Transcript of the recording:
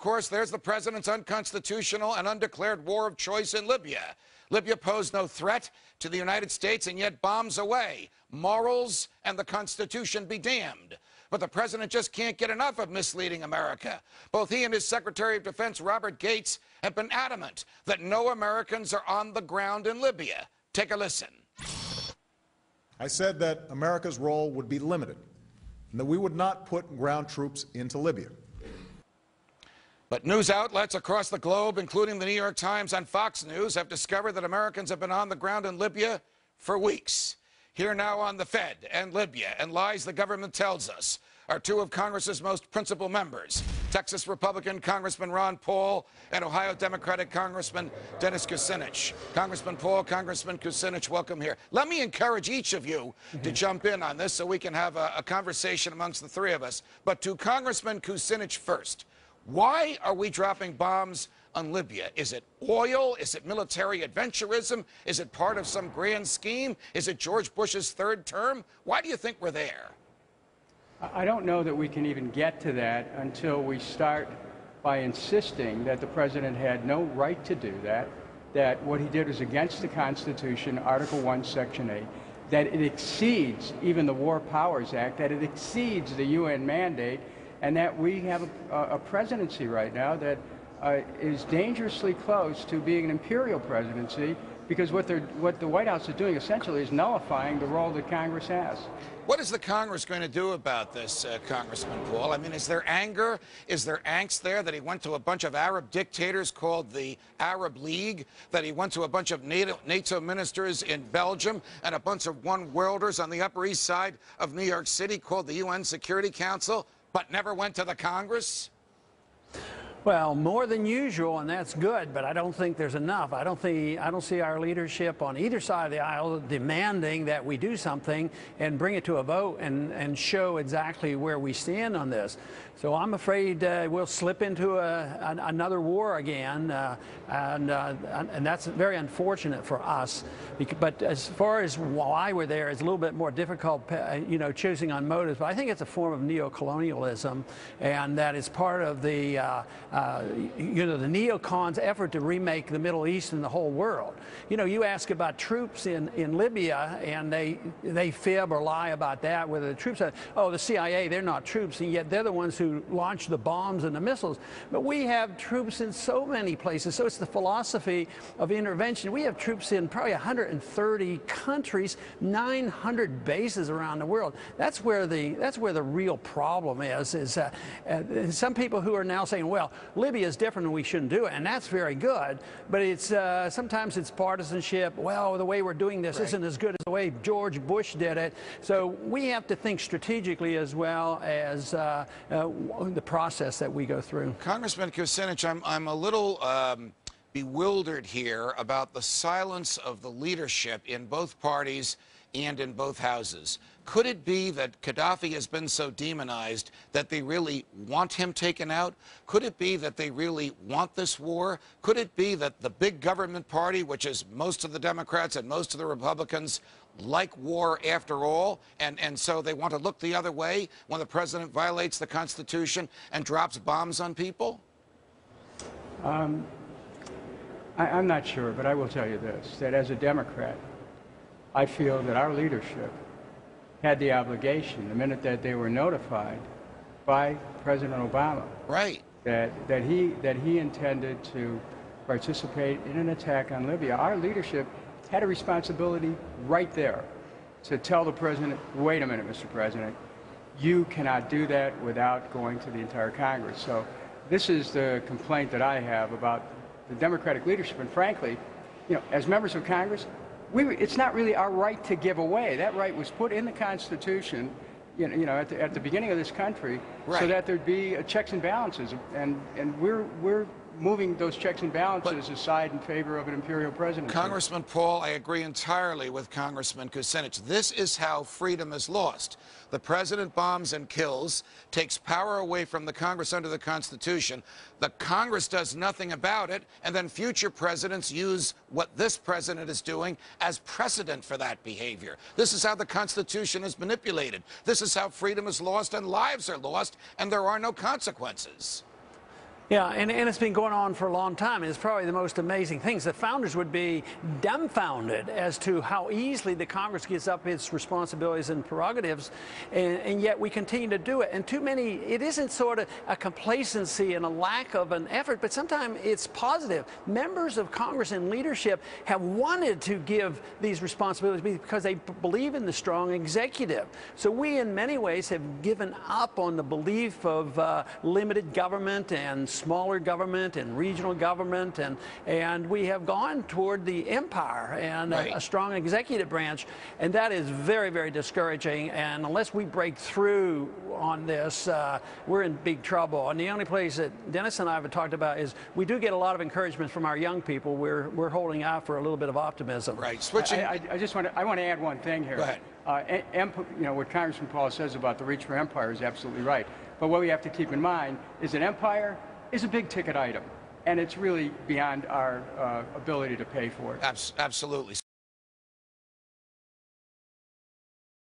course, there's the president's unconstitutional and undeclared war of choice in Libya. Libya posed no threat to the United States and yet bombs away. Morals and the Constitution be damned. But the president just can't get enough of misleading America. Both he and his Secretary of Defense, Robert Gates, have been adamant that no Americans are on the ground in Libya. Take a listen. I said that America's role would be limited and that we would not put ground troops into Libya. But news outlets across the globe, including the New York Times and Fox News, have discovered that Americans have been on the ground in Libya for weeks. Here now on the Fed and Libya and lies the government tells us are two of Congress's most principal members, Texas Republican Congressman Ron Paul and Ohio Democratic Congressman Dennis Kucinich. Congressman Paul, Congressman Kucinich, welcome here. Let me encourage each of you to jump in on this so we can have a conversation amongst the three of us. But to Congressman Kucinich first, why are we dropping bombs on Libya? Is it oil? Is it military adventurism? Is it part of some grand scheme? Is it George Bush's third term? Why do you think we're there? I don't know that we can even get to that until we start by insisting that the president had no right to do that, that what he did was against the Constitution, Article 1, Section 8, that it exceeds even the War Powers Act, that it exceeds the UN mandate, and that we have a presidency right now that is dangerously close to being an imperial presidency, because what the White House is doing essentially is nullifying the role that Congress has. What is the Congress going to do about this, Congressman Paul? I mean, is there anger? Is there angst there that he went to a bunch of Arab dictators called the Arab League, that he went to a bunch of NATO ministers in Belgium and a bunch of one-worlders on the Upper East Side of New York City called the UN Security Council, but never went to the Congress? Well, more than usual, and that's good, but I don't think there's enough. I don't see our leadership on either side of the aisle demanding that we do something and bring it to a vote and show exactly where we stand on this. So I'm afraid we'll slip into another war again, and that's very unfortunate for us. But as far as why we're there, it's a little bit more difficult, choosing on motives. But I think it's a form of neocolonialism, and that is part of the the neocons' effort to remake the Middle East and the whole world. You ask about troops in Libya, and they fib or lie about that, whether the troops are, oh, the CIA, they're not troops, and yet they're the ones who launched the bombs and the missiles. But we have troops in so many places, so it's the philosophy of intervention. We have troops in probably 130 countries, 900 bases around the world. That's where the real problem is some people who are now saying, well, Libya is different and we shouldn't do it, and that's very good, but it's sometimes it's partisanship. Well, the way we're doing this isn't as good as the way George Bush did it. So we have to think strategically as well as the process that we go through. Congressman Kucinich, I'm a little bewildered here about the silence of the leadership in both parties and in both houses. Could it be that Gaddafi has been so demonized that they really want him taken out? Could it be that they really want this war? Could it be that the big government party, which is most of the Democrats and most of the Republicans, like war after all, and so they want to look the other way when the president violates the Constitution and drops bombs on people? I'm not sure, but I will tell you this, that as a Democrat, I feel that our leadership had the obligation, the minute that they were notified by President Obama, right, that he intended to participate in an attack on Libya, our leadership had a responsibility right there to tell the president, wait a minute, Mr. President, you cannot do that without going to the entire Congress. So this is the complaint that I have about the Democratic leadership, and frankly, as members of Congress, it's not really our right to give away. That right was put in the Constitution, at the beginning of this country, so that there'd be checks and balances, and we're moving those checks and balances aside in favor of an imperial presidency. Congressman Paul, I agree entirely with Congressman Kucinich. This is how freedom is lost. The president bombs and kills, takes power away from the Congress under the Constitution. The Congress does nothing about it, and then future presidents use what this president is doing as precedent for that behavior. This is how the Constitution is manipulated. This is how freedom is lost and lives are lost, and there are no consequences. Yeah, and it's been going on for a long time. It's probably the most amazing things. The founders would be dumbfounded as to how easily the Congress gives up its responsibilities and prerogatives, and yet we continue to do it. And too many, it isn't sort of a complacency and a lack of an effort, but sometimes it's positive. Members of Congress and leadership have wanted to give these responsibilities because they believe in the strong executive. So we, in many ways, have given up on the belief of limited government and smaller government and regional government, and we have gone toward the empire and a strong executive branch, and that is very, very discouraging. And unless we break through on this, we're in big trouble. And the only place that Dennis and I have talked about is we do get a lot of encouragement from our young people. We're holding out for a little bit of optimism. Right. Switching. I want to add one thing here. Go ahead. You know, what Congressman Paul says about the reach for empire is absolutely right. But what we have to keep in mind is an empire is a big ticket item, and it's really beyond our ability to pay for it. Absolutely.